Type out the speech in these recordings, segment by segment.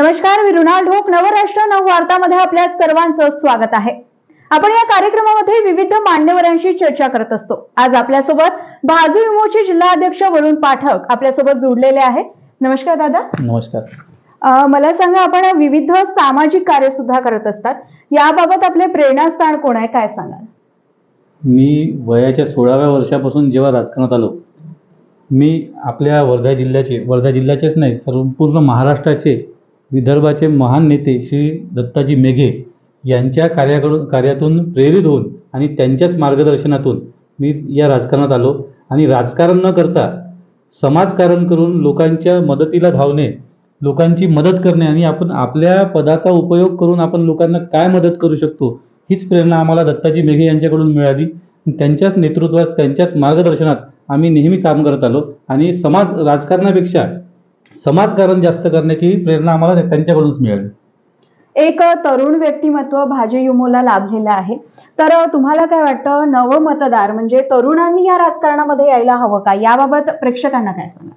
नमस्कार, मी रुणाल ढोक. नवराष्ट्र नववार्तामध्ये आपल्या सर्वांचं स्वागत आहे. आपण या कार्यक्रमामध्ये विविध मान्यवरांशी चर्चा करत असतो. आज आपल्यासोबत भाजू युमोचे जिल्हाध्यक्ष वरुण पाठक आपल्यासोबत जोडलेले आहेत. नमस्कार दादा. नमस्कार. मला सांगा, आपण विविध सामाजिक कार्य सुद्धा करत असतात, याबाबत आपले प्रेरणास्थान कोण आहे, काय सांगाल? मी वयाच्या 16व्या वर्षापासून जेव्हा राजकारणात आलो, मी आपल्या वर्धा जिल्ह्याचेच नाही, संपूर्ण महाराष्ट्राचे, विदर्भाचे महान नेते श्री दत्ताजी मेघे यांच्या कार्यातून प्रेरित होऊन आणि त्यांच्याच मार्गदर्शनातून मी या राजकारणात आलो. आणि राजकारण न करता समाजकारण करून लोकांच्या मदतीला धावणे, लोकांची मदत करणे आणि आपण आपल्या पदाचा उपयोग करून आपण लोकांना काय मदत करू शकतो, हीच प्रेरणा आम्हाला दत्ताजी मेघे यांच्याकडून मिळाली. त्यांच्याच नेतृत्वात, त्यांच्याच मार्गदर्शनात आम्ही नेहमी काम करत आलो आणि राजकारणापेक्षा समाजकारण जास्त करण्याची प्रेरणा आम्हाला त्यांच्याकडूनच मिळाली. एक तरुण व्यक्तिमत्व भाजू युमोला लाभलेलं आहे. तर तुम्हाला काय वाटतं, नवमतदार म्हणजे तरुणांनी या राजकारणामध्ये यायला हवं का, याबाबत प्रेक्षकांना काय सांगा?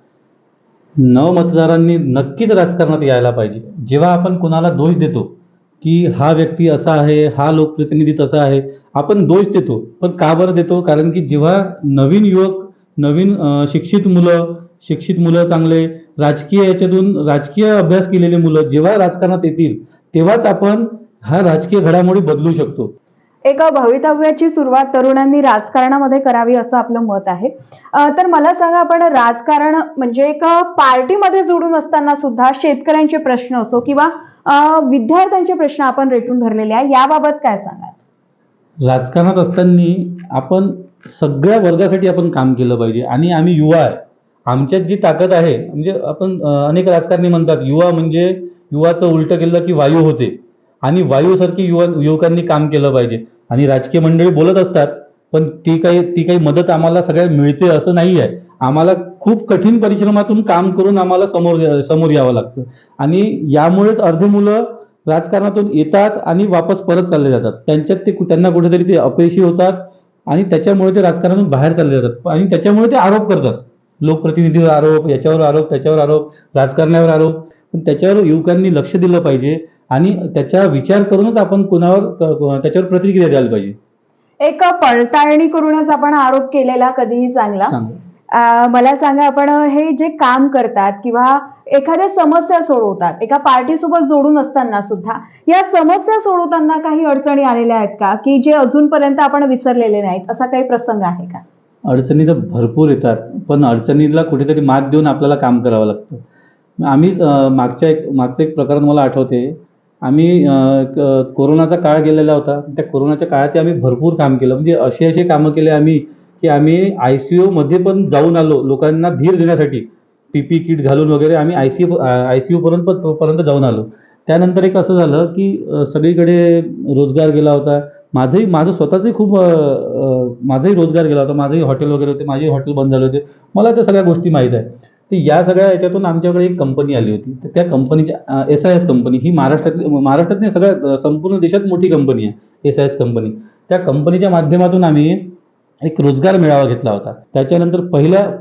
नवमतदारांनी नक्कीच राजकारणात यायला पाहिजे. जेव्हा आपण कुणाला दोष देतो की हा व्यक्ती असा आहे, हा लोकप्रतिनिधी तसा आहे, आपण दोष देतो. पण का बरं देतो? कारण की जेव्हा नवीन युवक, नवीन शिक्षित मुलं चांगले राजकीय अभ्यास केलेले मुलं जेव्हा राजकारणात येतील, तेव्हाच आपण ह्या राजकीय घडामोडी बदलू शकतो. एका भवितव्याची सुरुवात तरुणांनी राजकारणामध्ये करावी असं आपलं मत आहे. तर मला सांगा, आपण राजकारण म्हणजे एका पार्टीमध्ये जोडून असताना सुद्धा शेतकऱ्यांचे प्रश्न असो किंवा विद्यार्थ्यांचे प्रश्न आपण रेटून धरलेले आहे, याबाबत काय सांगाल? राजकारणात असताना आपण सगळ्या वर्गासाठी आपण काम केलं पाहिजे. आणि आम्ही युवा आहे, आमच्यात जी ताकद आहे, म्हणजे आपण अनेक राजकारणी म्हणतात युवाचं उलटं केलं की वायू होते, आणि वायूसारखी युवकांनी काम केलं पाहिजे. आणि राजकीय मंडळी बोलत असतात, पण ती काही मदत आम्हाला सगळ्या मिळते असं नाही आहे. आम्हाला खूप कठीण परिश्रमातून काम करून आम्हाला समोर यावं लागतं. आणि यामुळेच अर्धे मुलं राजकारणातून येतात आणि वापस परत चालले जातात. त्यांना कुठेतरी ते अपयशी होतात आणि त्याच्यामुळे ते राजकारणातून बाहेर चालले जातात. आणि त्याच्यामुळे ते आरोप करतात, लोकप्रतिनिधीवर आरोप, याच्यावर आरोप, त्याच्यावर आरोप, राजकारण्यावर आरोप. पण त्याच्यावर युवकांनी लक्ष दिलं पाहिजे आणि त्याचा विचार करूनच आपण त्याच्यावर प्रतिक्रिया द्यायला पाहिजे. एक पडताळणी करूनच आपण आरोप केलेला कधीही चांगला. मला सांगा, आपण हे जे काम करतात किंवा एखाद्या समस्या सोडवतात, एका पार्टीसोबत जोडून असताना सुद्धा या समस्या सोडवताना काही अडचणी आलेल्या आहेत का, की जे अजूनपर्यंत आपण विसरलेले नाहीत, असा काही प्रसंग आहे का? अडचणी तर भरपूर येतात, पण अडचणीला कुठेतरी मात देऊन आपल्याला काम करावं लागतं. आम्ही मागचं एक प्रकरण मला आठवते. आम्ही कोरोनाचा काळ गेलेला होता. त्या कोरोनाच्या काळात आम्ही भरपूर काम केलं. म्हणजे असे कामं केले आम्ही की आम्ही ICU मध्ये पण जाऊन आलो, लोकांना धीर देण्यासाठी PP किट घालून वगैरे आम्ही ICU पर्यंत जाऊन आलो. त्यानंतर एक असं झालं की सगळीकडे रोजगार गेला होता. माझं स्वतःचंही माझाही रोजगार गेला होता. माझंही हॉटेल वगैरे होते, माझे हॉटेल बंद झाले होते. मला त्या सगळ्या गोष्टी माहीत आहे. तर या सगळ्या याच्यातून आमच्याकडे एक कंपनी आली होती. तर त्या कंपनीच्या SIS कंपनी ही महाराष्ट्रात नाही, सगळ्या संपूर्ण देशात मोठी कंपनी आहे SIS कंपनी. त्या कंपनीच्या माध्यमातून आम्ही एक रोजगार मेळावा घेतला होता. त्याच्यानंतर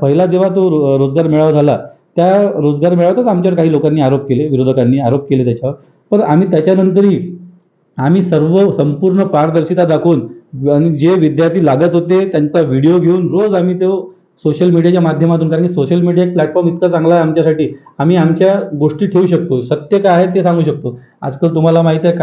पहिला जेव्हा तो रोजगार मेळावा झाला, त्या रोजगार मेळाव्यातच आमच्यावर काही लोकांनी विरोधकांनी आरोप केले त्याच्यावर. पण आम्ही त्याच्यानंतरही संपूर्ण पारदर्शिता दाखवून आणि जे विद्यार्थी लागत होते त्यांचा व्हिडिओ घेऊन रोज आम्ही तो सोशल मीडियाच्या माध्यमातून, कारण की सोशल मीडिया एक प्लॅटफॉर्म इतका चांगला आहे आमच्यासाठी, आम्ही आमच्या गोष्टी ठेवू शकतो, सत्य काय आहे ते सांगू शकतो. आजकाल तुम्हाला माहिती आहे,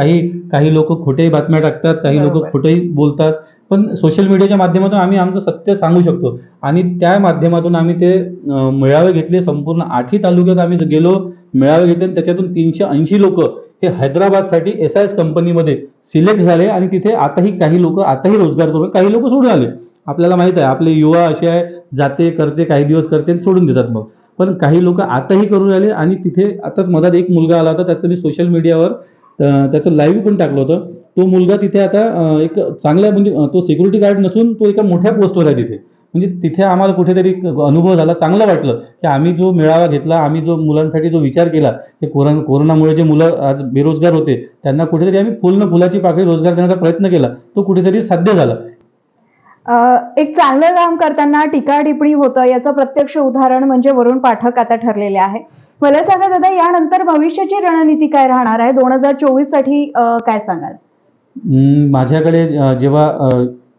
काही लोक खोट्याही बातम्या टाकतात, काही लोक खोटंही बोलतात. पण सोशल मीडियाच्या माध्यमातून आम्ही आमचं सत्य सांगू शकतो. आणि त्या माध्यमातून आम्ही ते मेळावे घेतले. संपूर्ण 8ही तालुक्यात आम्ही गेलो, मेळावे घेतले. त्याच्यातून 380 लोक हे हैदराबादसाठी SIS कंपनीमध्ये सिलेक्ट झाले. आणि तिथे काही लोक रोजगार करून, काही लोक सोडून आले. आपल्याला माहित आहे, आपले युवा असे आहे, जाते करते, काही दिवस करते सोडून देतात मग. पण काही लोक आताही करून आले. आणि तिथे आताच मधात एक मुलगा आला होता, त्याचं मी सोशल मीडियावर त्याचं लाईव्ह पण टाकलं होतं. तो मुलगा तिथे आता एक चांगला, म्हणजे तो सिक्युरिटी गार्ड नसून तो एका मोठ्या पोस्टवर आहे तिथे. म्हणजे तिथे आम्हाला कुठेतरी अनुभव झाला, चांगलं वाटलं की आम्ही जो मेळावा घेतला, आम्ही जो मुलांसाठी जो विचार केला, ते कोरोनामुळे जे मुलं आज बेरोजगार होते त्यांना कुठेतरी आम्ही फुलाची पाकळी रोजगार देण्याचा प्रयत्न केला, तो कुठेतरी साध्य झाला. एक चांगलं काम करताना टीका टिप्पणी होतं याचं प्रत्यक्ष उदाहरण म्हणजे वरुण पाठक आता ठरलेले आहे. मला सांगा दादा, यानंतर भविष्याची रणनीती काय राहणार आहे 2024 साठी, काय सांगाल? माझ्याकडे जेव्हा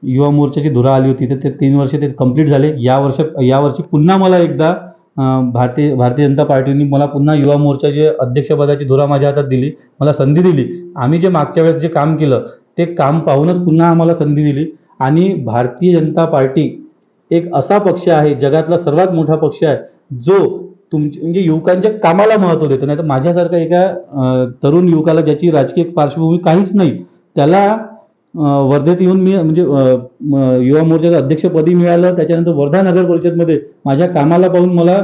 युवा मोर्चाची धुरा आली होती तर ते 3 वर्ष ते कंप्लीट झाले. यावर्षी पुन्हा मला एकदा भारतीय जनता पार्टीने मला पुन्हा युवा मोर्चाचे अध्यक्षपदाची धुरा माझ्या हातात दिली, मला संधी दिली. आम्ही जे मागच्या वेळेस जे काम केलं ते काम पाहूनच पुन्हा आम्हाला संधी दिली. आणि भारतीय जनता पार्टी एक असा पक्ष आहे, जगातला सर्वात मोठा पक्ष आहे, जो म्हणजे युवकांच्या कामाला महत्त्व देतो. नाही तर माझ्यासारखा एका तरुण युवकाला ज्याची राजकीय पार्श्वभूमी काहीच नाही, त्याला वर्धेत येऊन मी म्हणजे युवा मोर्चाचं अध्यक्षपदी मिळालं. त्याच्यानंतर वर्धा नगर परिषदमध्ये माझ्या कामाला पाहून मला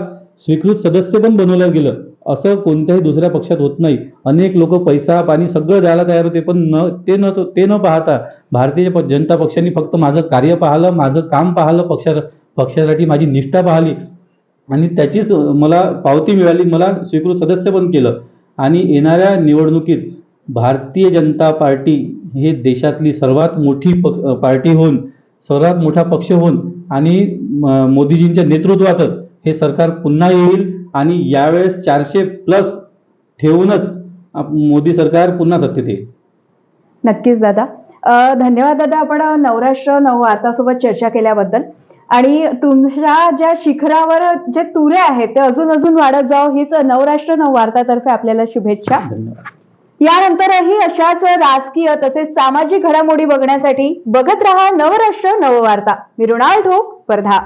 स्वीकृत सदस्य पण बनवलं गेलं. असं कोणत्याही दुसऱ्या पक्षात होत नाही. अनेक लोक पैसा पाणी सगळं द्यायला तयार होते, पण ते न पाहता भारतीय जनता पक्षाने फक्त माझं कार्य पाहिलं, माझं काम पाहिलं, पक्षासाठी माझी निष्ठा पाहिली आणि त्याचीच मला पावती मिळाली. मला स्वीकृत सदस्य पण केलं. आणि येणाऱ्या निवडणुकीत भारतीय जनता पार्टी हे देशातली सर्वात मोठी पार्टी होऊन, सर्वात मोठा पक्ष होऊन आणि मोदीजींच्या नेतृत्वातच हे सरकार पुन्हा येईल आणि यावेळेस 400+ ठेवूनच मोदी सरकार पुन्हा सत्तेत येईल. नक्कीच दादा. धन्यवाद दादा, आपण नवराष्ट्र नववार्तासोबत चर्चा केल्याबद्दल. आणि तुमच्या ज्या शिखरावर जे तुरे आहेत ते अजून वाढत जावं, हीच नवराष्ट्र नववार्तातर्फे आपल्याला शुभेच्छा. धन्यवाद. यानंतरही अशाच राजकीय तसेच सामाजिक घडामोडी बघण्यासाठी बघत रहा नवराष्ट्र नववार्ता. मी मृणाल ठोक, वर्धा.